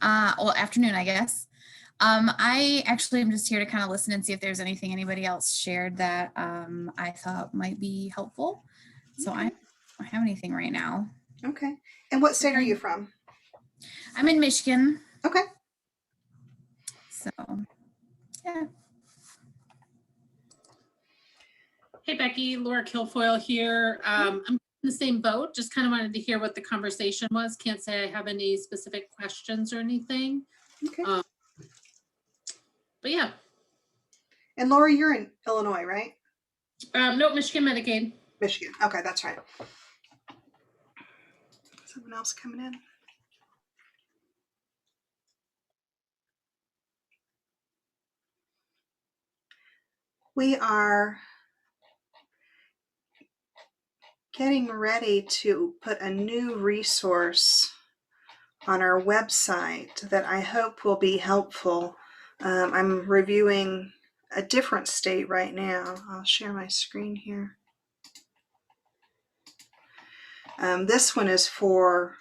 Well, afternoon, I guess. I actually am just here to kind of listen and see if there's anything anybody else shared that I thought might be helpful. So I don't have anything right now. Okay. And what state are you from? I'm in Michigan. Okay. So, yeah. Hey, Becky, Laura Kilfoyle here. I'm in the same boat, just kind of wanted to hear what the conversation was. Can't say I have any specific questions or anything. Okay. But yeah. And Laura, you're in Illinois, right? No, Michigan Medicaid. Michigan. Okay, that's right. Someone else coming in. We are getting ready to put a new resource on our website that I hope will be helpful. I'm reviewing a different state right now. I'll share my screen here. This one is for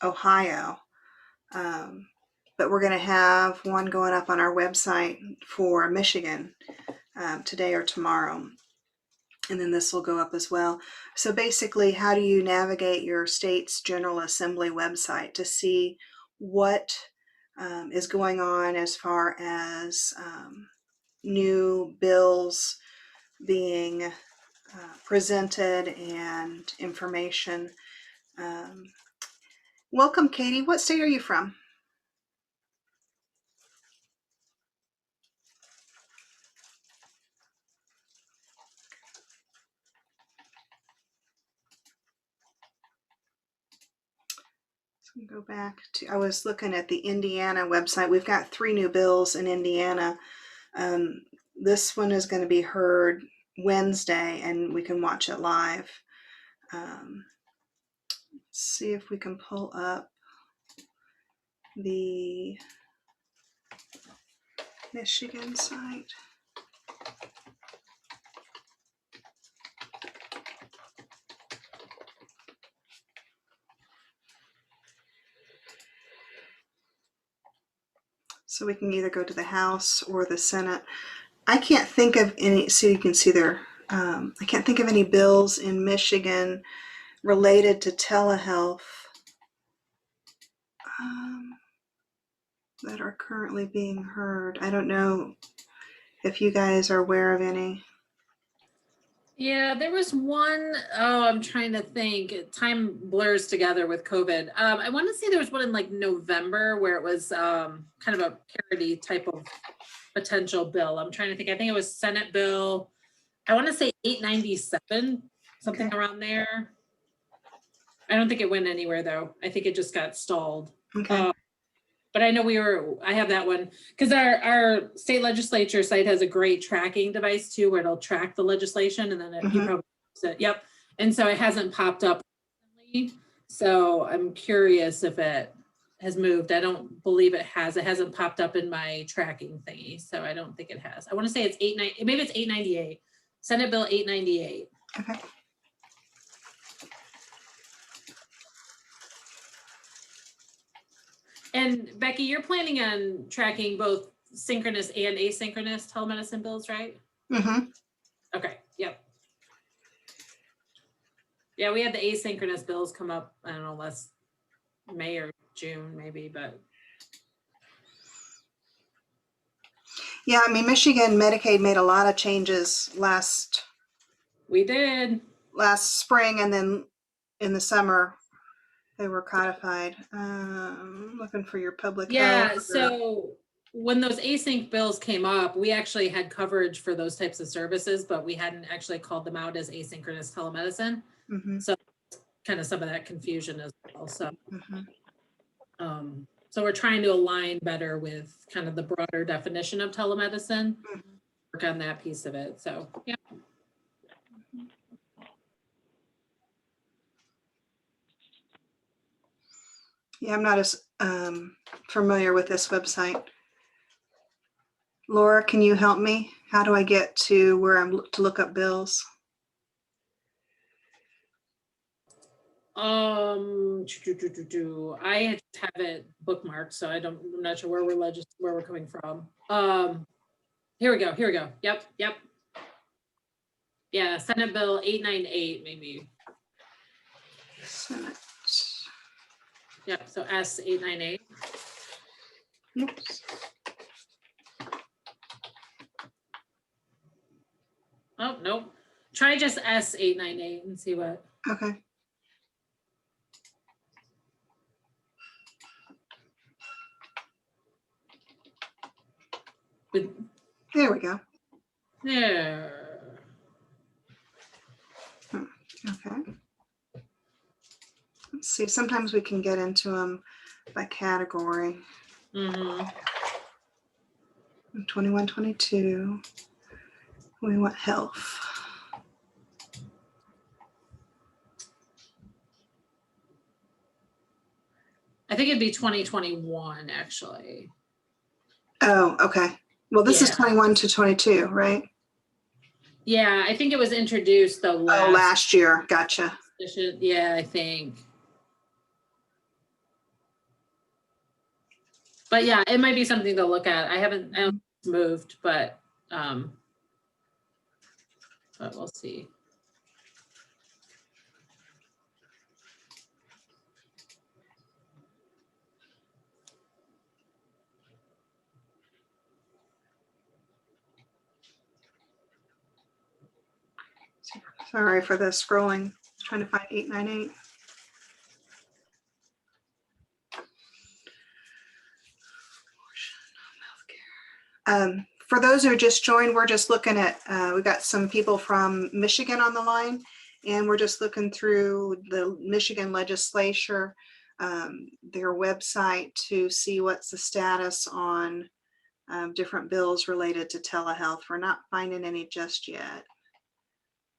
Ohio, but we're going to have one going up on our website for Michigan today or tomorrow. And then this will go up as well. So basically, how do you navigate your state's General Assembly website to see what is going on as far as new bills being presented and information. Welcome, Katie. What state are you from? Go back to, I was looking at the Indiana website. We've got 3 new bills in Indiana. This one is going to be heard Wednesday and we can watch it live. Let's see if we can pull up the Michigan site. So we can either go to the House or the Senate. I can't think of any, so you can see there, I can't think of any bills in Michigan related to telehealth that are currently being heard. I don't know if you guys are aware of any. Yeah, there was one, I'm trying to think. Time blurs together with COVID. I want to say there was one in like November where it was kind of a parody type of potential bill. I'm trying to think. I think it was Senate bill, I want to say 897, something around there. I don't think it went anywhere though. I think it just got stalled. Okay. But I know I have that one because our state legislature site has a great tracking device too, where it'll track the legislation and then you probably, yep. And so it hasn't popped up recently. So I'm curious if it has moved. I don't believe it has. It hasn't popped up in my tracking thingy. So I don't think it has. I want to say it's maybe it's 898. Senate Bill 898. Okay. And Becky, you're planning on tracking both synchronous and asynchronous telemedicine bills, right? Mm-hmm. Okay, yep. Yeah, we had the asynchronous bills come up, I don't know, last May or June maybe, but. Yeah, I mean, Michigan Medicaid made a lot of changes last spring, and then in the summer they were codified. Looking for your public health. Yeah, so when those async bills came up, we actually had coverage for those types of services, but we hadn't actually called them out as asynchronous telemedicine. So kind of some of that confusion as well. So, so we're trying to align better with kind of the broader definition of telemedicine, work on that piece of it. So, yeah. Yeah, I'm not as familiar with this website. Laura, can you help me? How do I get to where I'm to look up bills? I just have it bookmarked, so I'm not sure where we're coming from. Here we go. Yep. Yeah, Senate Bill 898, maybe. Senate. Yep, so S 898. Oops. Oh, nope. Try just S 898 and see what. Okay. There we go. There. Okay. Let's see. Sometimes we can get into them by category. 21, 22. We want health. I think it'd be 2021, actually. Oh, okay. Well, this is Yeah. 21 to 22, right? Yeah, I think it was introduced the last year. Gotcha. session. Yeah, I think. But yeah, it might be something to look at. I haven't moved, but we'll see. Sorry for the scrolling. Trying to find 898. For those who just joined, we're just looking at, we got some people from Michigan on the line, and we're just looking through the Michigan legislature, their website to see what's the status on different bills related to telehealth. We're not finding any just yet.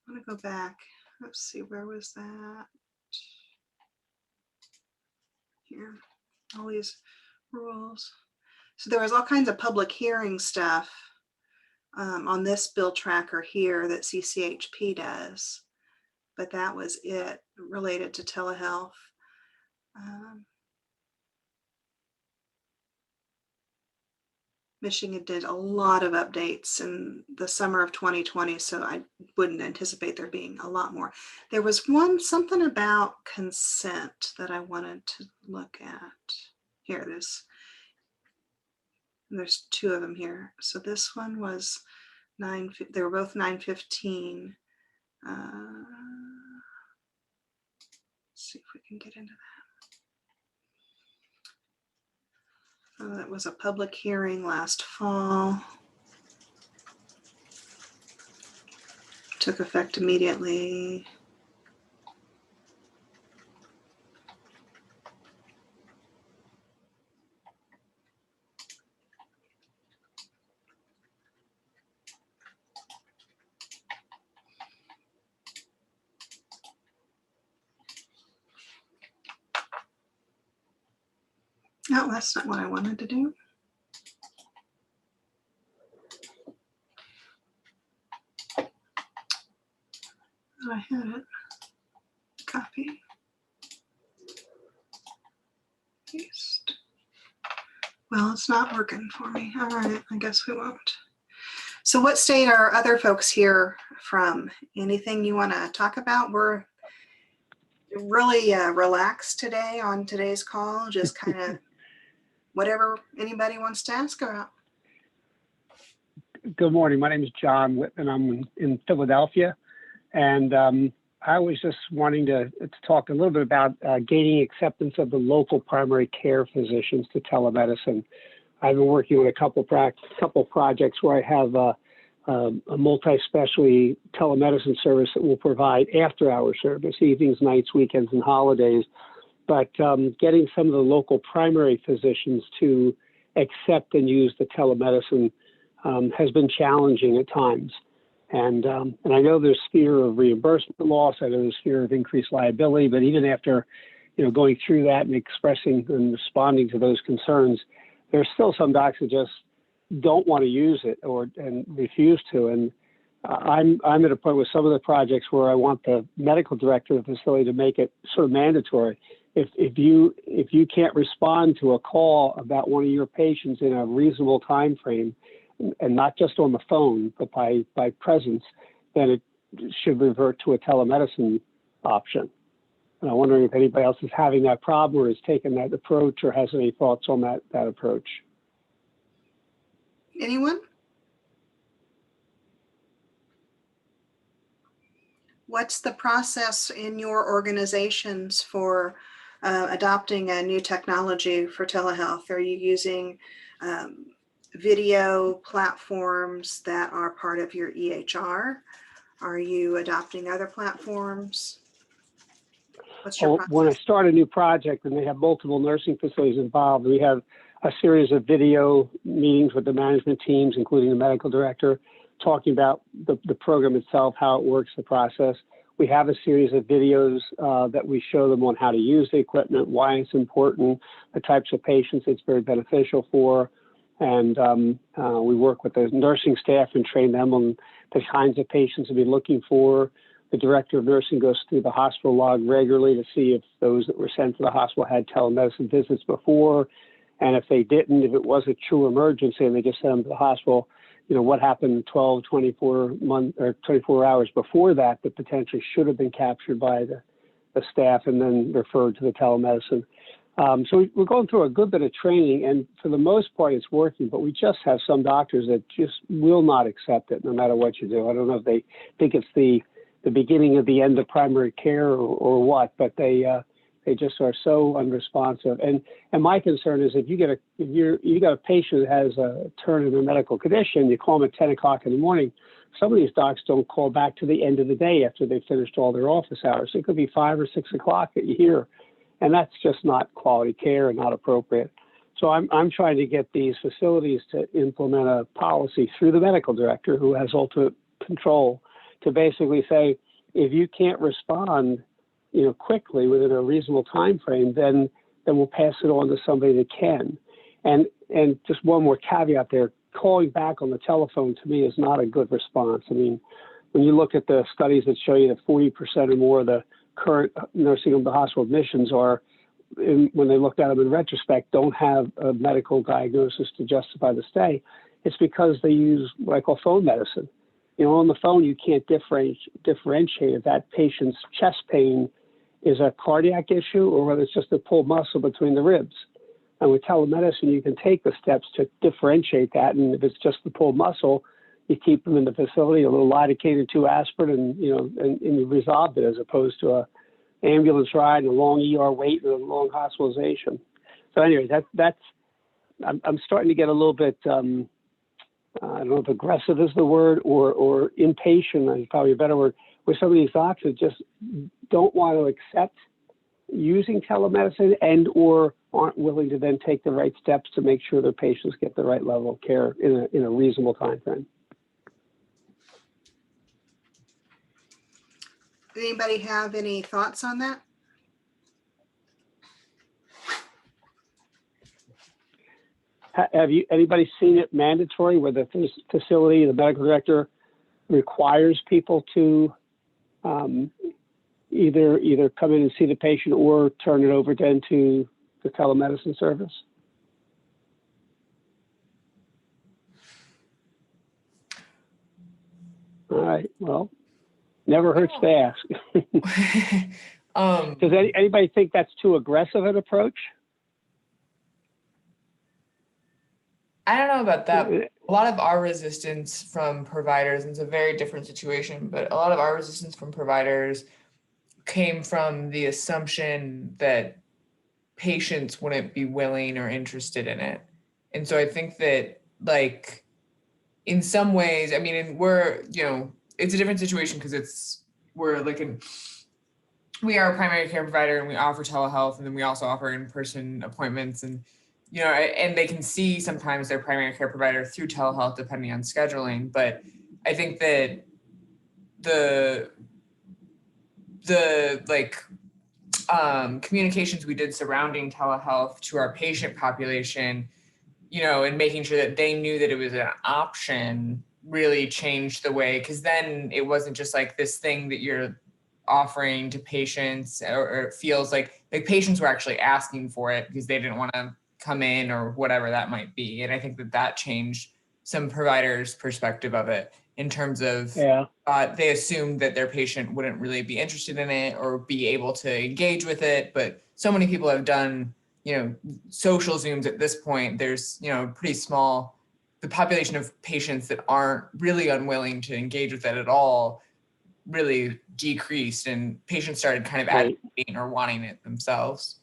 I'm gonna go back. Let's see, where was that? Here, all these rules. So there was all kinds of public hearing stuff on this bill tracker here that CCHP does, but that was it related to telehealth. Michigan did a lot of updates in the summer of 2020, so I wouldn't anticipate there being a lot more. There was something about consent that I wanted to look at. Here it is. There's two of them here. So this one was they were both 9:15. Let's see if we can get into that. That was a public hearing last fall. Took effect immediately. No, that's not what I wanted to do. I had it. Copy. Paste. Well, it's not working for me. All right, I guess we won't. So what state are other folks here from? Anything you want to talk about? We're really relaxed today on today's call, just kind of whatever anybody wants to ask about. Good morning. My name is John Whitman. I'm in Philadelphia, and I was just wanting to talk a little bit about gaining acceptance of the local primary care physicians to telemedicine. I've been working with a couple projects where I have a multi-specialty telemedicine service that will provide after-hour service, evenings, nights, weekends, and holidays. But getting some of the local primary physicians to accept and use the telemedicine has been challenging at times. And I know there's fear of reimbursement loss. I know there's fear of increased liability. But even after, going through that and expressing and responding to those concerns, there's still some docs that just don't want to use it and refuse to. And I'm at a point with some of the projects where I want the medical director of the facility to make it sort of mandatory. If you can't respond to a call about one of your patients in a reasonable time frame, and not just on the phone, but by presence, then it should revert to a telemedicine option. And I'm wondering if anybody else is having that problem or has taken that approach or has any thoughts on that approach. Anyone? What's the process in your organizations for adopting a new technology for telehealth? Are you using video platforms that are part of your EHR? Are you adopting other platforms? What's your process? When I start a new project and they have multiple nursing facilities involved, we have a series of video meetings with the management teams, including the medical director, talking about the program itself, how it works, the process. We have a series of videos that we show them on how to use the equipment, why it's important, the types of patients it's very beneficial for. And we work with the nursing staff and train them on the kinds of patients to be looking for. The director of nursing goes through the hospital log regularly to see if those that were sent to the hospital had telemedicine visits before. And if they didn't, if it was a true emergency and they just sent them to the hospital, you know, what happened 12, 24 hours before that potentially should have been captured by the staff and then referred to the telemedicine. So we're going through a good bit of training, and for the most part, it's working, but we just have some doctors that just will not accept it no matter what you do. I don't know if they think it's the beginning of the end of primary care or what, but they just are so unresponsive. And my concern is if you got a patient that has a turn in a medical condition, you call them at 10 o'clock in the morning. Some of these docs don't call back to the end of the day after they've finished all their office hours. It could be 5 or 6 o'clock that you hear, and that's just not quality care and not appropriate. So I'm trying to get these facilities to implement a policy through the medical director, who has ultimate control, to basically say, if you can't respond, you know, quickly within a reasonable time frame, then we'll pass it on to somebody that can. And just one more caveat there, calling back on the telephone to me is not a good response. I mean, when you look at the studies that show you that 40% or more of the current nursing home to hospital admissions are, when they looked at them in retrospect, don't have a medical diagnosis to justify the stay, it's because they use what I call phone medicine. You know, on the phone, you can't differentiate if that patient's chest pain is a cardiac issue or whether it's just a pulled muscle between the ribs. And with telemedicine, you can take the steps to differentiate that. And if it's just the pulled muscle, you keep them in the facility, a little lidocaine and 2 aspirin, and you resolve it, as opposed to a ambulance ride and a long ER wait and a long hospitalization. So anyway, I'm starting to get a little bit, I don't know if aggressive is the word, or impatient is probably a better word, where some of these docs that just don't want to accept using telemedicine and or aren't willing to then take the right steps to make sure their patients get the right level of care in a reasonable time frame. Anybody have any thoughts on that? Have anybody seen it mandatory where the facility, the medical director, requires people to either come in and see the patient or turn it over then to the telemedicine service? All right, well, never hurts to ask. Does anybody think that's too aggressive an approach? I don't know about that. A lot of our resistance from providers, and it's a very different situation, but a lot of our resistance from providers came from the assumption that patients wouldn't be willing or interested in it. And so I think that, like, in some ways, I mean, and we're, you know, it's a different situation because we are a primary care provider and we offer telehealth, and then we also offer in-person appointments, and you know, and they can see sometimes their primary care provider through telehealth depending on scheduling. But I think that the communications we did surrounding telehealth to our patient population, you know, and making sure that they knew that it was an option really changed the way, because then it wasn't just like this thing that you're offering to patients, or it feels like patients were actually asking for it because they didn't want to come in or whatever that might be. And I think that changed some providers' perspective of it, in terms of they assumed that their patient wouldn't really be interested in it or be able to engage with it. But so many people have done, social Zooms at this point. There's, pretty small, the population of patients that aren't really unwilling to engage with it at all really decreased, and patients started kind of advocating or wanting it themselves.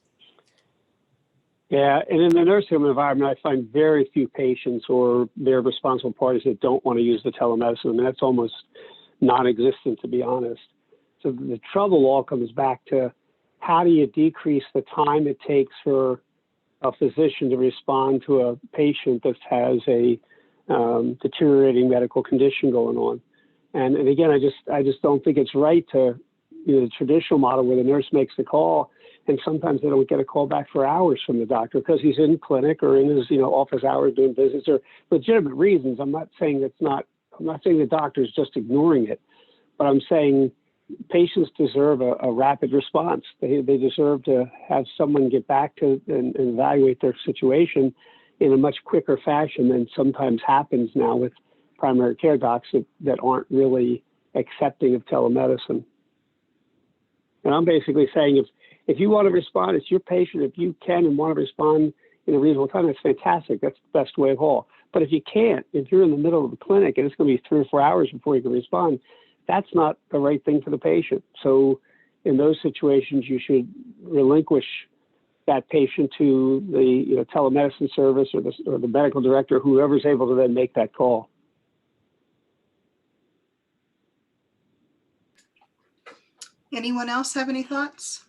Yeah, and in the nursing home environment, I find very few patients or their responsible parties that don't want to use the telemedicine. I mean, that's almost non-existent, to be honest. So the trouble all comes back to, how do you decrease the time it takes for a physician to respond to a patient that has a deteriorating medical condition going on? And again, I just don't think it's right to, the traditional model where the nurse makes the call, and sometimes they don't get a call back for hours from the doctor because he's in clinic or in his, office hours doing visits, or legitimate reasons. I'm not saying the doctor's just ignoring it, but I'm saying patients deserve a rapid response. They deserve to have someone get back to and evaluate their situation in a much quicker fashion than sometimes happens now with primary care docs that aren't really accepting of telemedicine. And I'm basically saying, if you want to respond, it's your patient. If you can and want to respond in a reasonable time, that's fantastic. That's the best way of all. But if you can't, if you're in the middle of the clinic and it's going to be 3 or 4 hours before you can respond, that's not the right thing for the patient. So in those situations, you should relinquish that patient to the telemedicine service or the medical director, whoever's able to then make that call. Anyone else have any thoughts?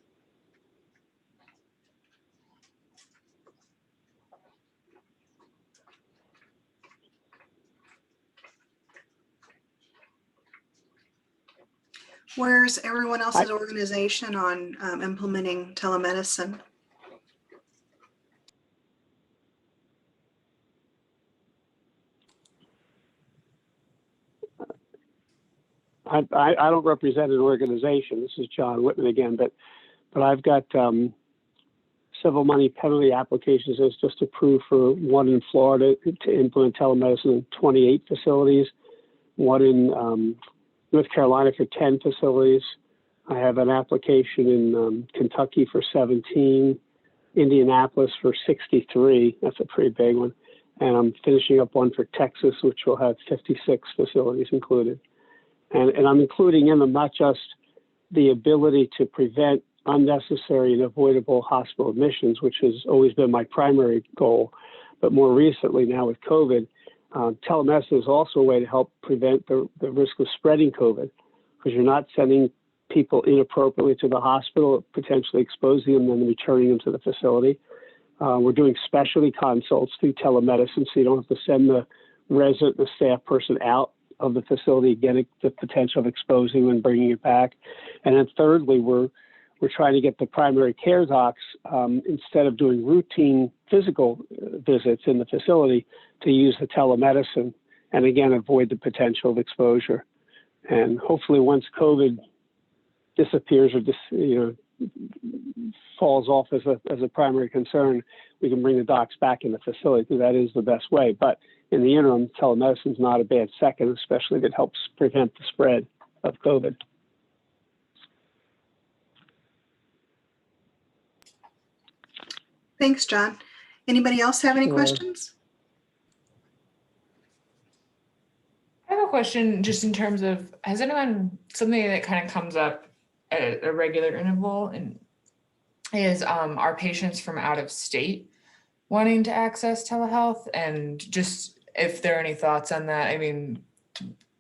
Where's everyone else's organization on implementing telemedicine? I don't represent an organization. This is John Whitman again, but I've got civil money penalty applications that was just approved for one in Florida to implement telemedicine in 28 facilities, one in North Carolina for 10 facilities. I have an application in Kentucky for 17, Indianapolis for 63. That's a pretty big one. And I'm finishing up one for Texas, which will have 56 facilities included. And I'm including in them not just the ability to prevent unnecessary and avoidable hospital admissions, which has always been my primary goal, but more recently now with COVID, telemedicine is also a way to help prevent the risk of spreading COVID, because you're not sending people inappropriately to the hospital, potentially exposing them and then returning them to the facility. We're doing specialty consults through telemedicine, so you don't have to send the resident, the staff person out of the facility, getting the potential of exposing them and bringing it back. And then thirdly, we're trying to get the primary care docs, instead of doing routine physical visits in the facility, to use the telemedicine and again avoid the potential of exposure. And hopefully, once COVID disappears or falls off as a primary concern, we can bring the docs back in the facility, because that is the best way. But in the interim, telemedicine is not a bad second, especially if it helps prevent the spread of COVID. Thanks, John. Anybody else have any questions? I have a question just in terms of, has anyone, something that kind of comes up at a regular interval, and is our patients from out of state wanting to access telehealth, and just if there are any thoughts on that. I mean,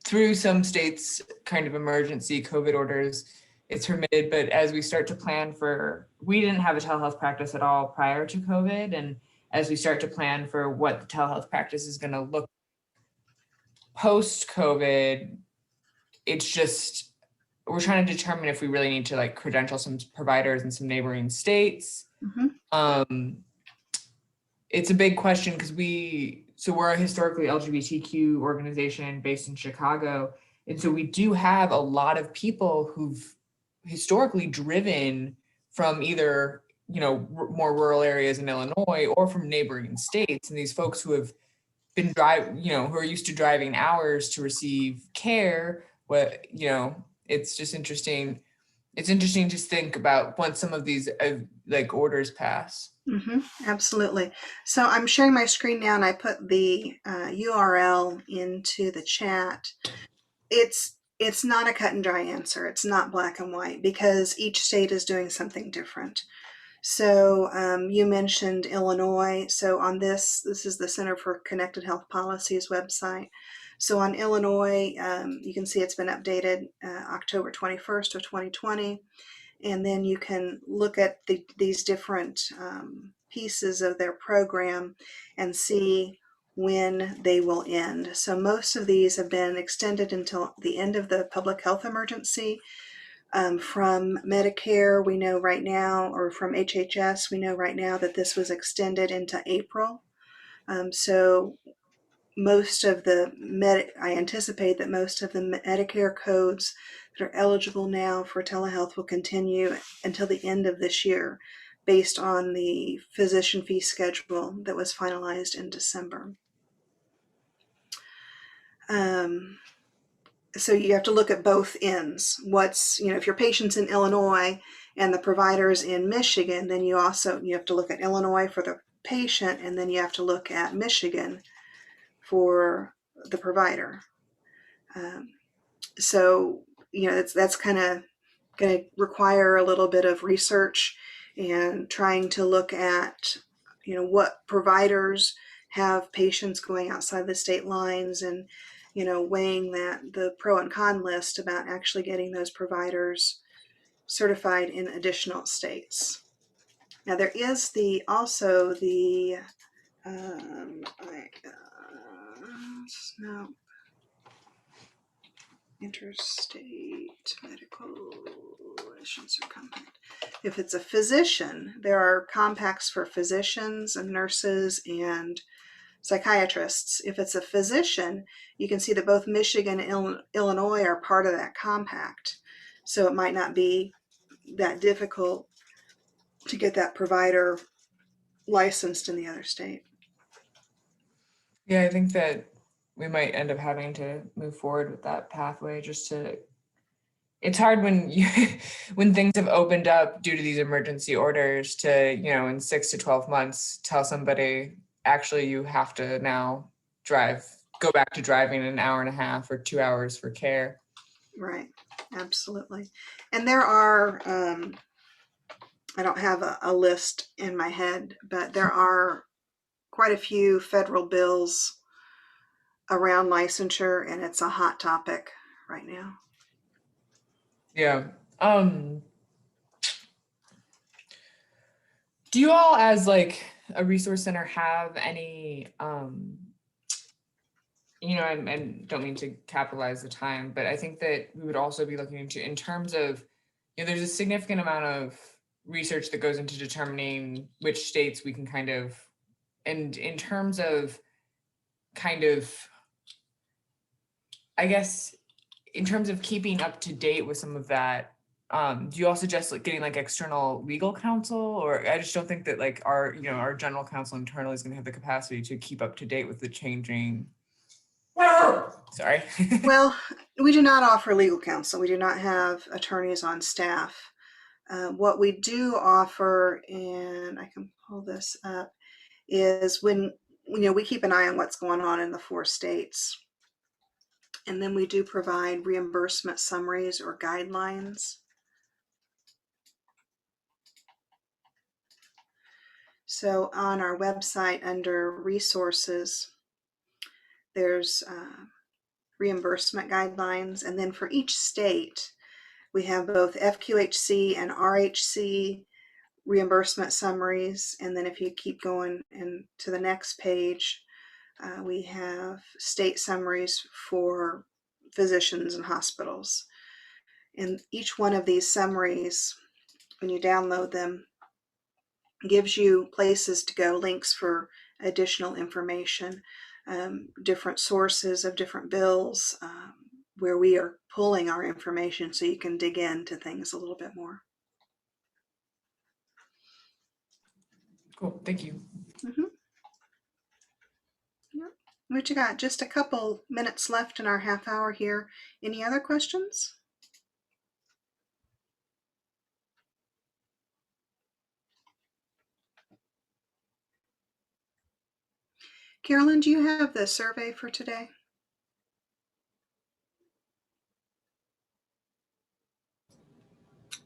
through some states' kind of emergency COVID orders, it's permitted, but as we start to plan for, we didn't have a telehealth practice at all prior to COVID, and as we start to plan for what the telehealth practice is going to look post-COVID, it's just, we're trying to determine if we really need to like credential some providers in some neighboring states. Mm-hmm. It's a big question, because so we're a historically LGBTQ organization based in Chicago. And so we do have a lot of people who've historically driven from either, more rural areas in Illinois or from neighboring states. And these folks who have been who are used to driving hours to receive care, it's just interesting. It's interesting to think about once some of these orders pass. Absolutely. So I'm sharing my screen now, and I put the URL into the chat. It's not a cut and dry answer. It's not black and white because each state is doing something different. So you mentioned Illinois. So on this is the Center for Connected Health Policy's website. So on Illinois, you can see it's been updated October 21st of 2020. And then you can look at these different pieces of their program and see when they will end. So most of these have been extended until the end of the public health emergency. From Medicare, we know right now, or from HHS, we know right now that this was extended into April. So most of I anticipate that most of the Medicare codes that are eligible now for telehealth will continue until the end of this year, based on the physician fee schedule that was finalized in December. So you have to look at both ends. If your patient's in Illinois and the provider's in Michigan, then you have to look at Illinois for the patient, and then you have to look at Michigan for the provider. So that's kind of going to require a little bit of research and trying to look at what providers have patients going outside the state lines, and weighing the pro and con list about actually getting those providers certified in additional states. Now there is also the interstate medical relations or compact. If it's a physician, there are compacts for physicians and nurses and psychiatrists. If it's a physician, you can see that both Michigan and Illinois are part of that compact. So it might not be that difficult to get that provider licensed in the other state. Yeah, I think that we might end up having to move forward with that pathway it's hard when when things have opened up due to these emergency orders to, in 6 to 12 months, tell somebody, actually, you have to now go back to driving an hour and a half or 2 hours for care. Right, absolutely. And there are, I don't have a list in my head, but there are quite a few federal bills around licensure, and it's a hot topic right now. Yeah. Do you all, as a resource center, have any, and don't mean to capitalize the time, but I think that we would also be looking into, in terms of, there's a significant amount of research that goes into determining which states we can and in terms of I guess, in terms of keeping up to date with some of that, do you all suggest getting external legal counsel? Or I just don't think that our general counsel internally is going to have the capacity to keep up to date with the changing. Sorry. Well, we do not offer legal counsel. We do not have attorneys on staff. What we do offer, and I can pull this up, is when we keep an eye on what's going on in the 4 states. And then we do provide reimbursement summaries or guidelines. So on our website under resources, there's reimbursement guidelines. And then for each state, we have both FQHC and RHC reimbursement summaries. And then if you keep going to the next page, we have state summaries for physicians and hospitals. And each one of these summaries, when you download them, gives you places to go, links for additional information. different sources of different bills where we are pulling our information so you can dig into things a little bit more. Cool, thank you. Yep. What you got? Just a couple minutes left in our half hour here. Any other questions? Carolyn, do you have the survey for today?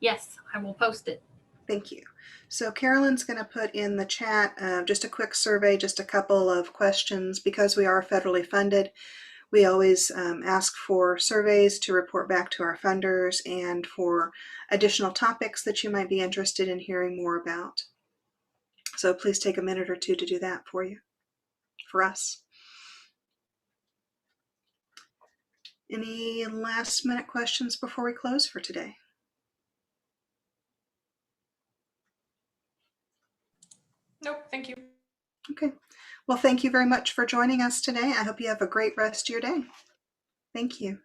Yes, I will post it. Thank you. So Carolyn's going to put in the chat just a quick survey, just a couple of questions. Because we are federally funded, we always ask for surveys to report back to our funders and for additional topics that you might be interested in hearing more about. So please take a minute or two to do that for us. Any last minute questions before we close for today? Nope, thank you. Okay. Well, thank you very much for joining us today. I hope you have a great rest of your day. Thank you.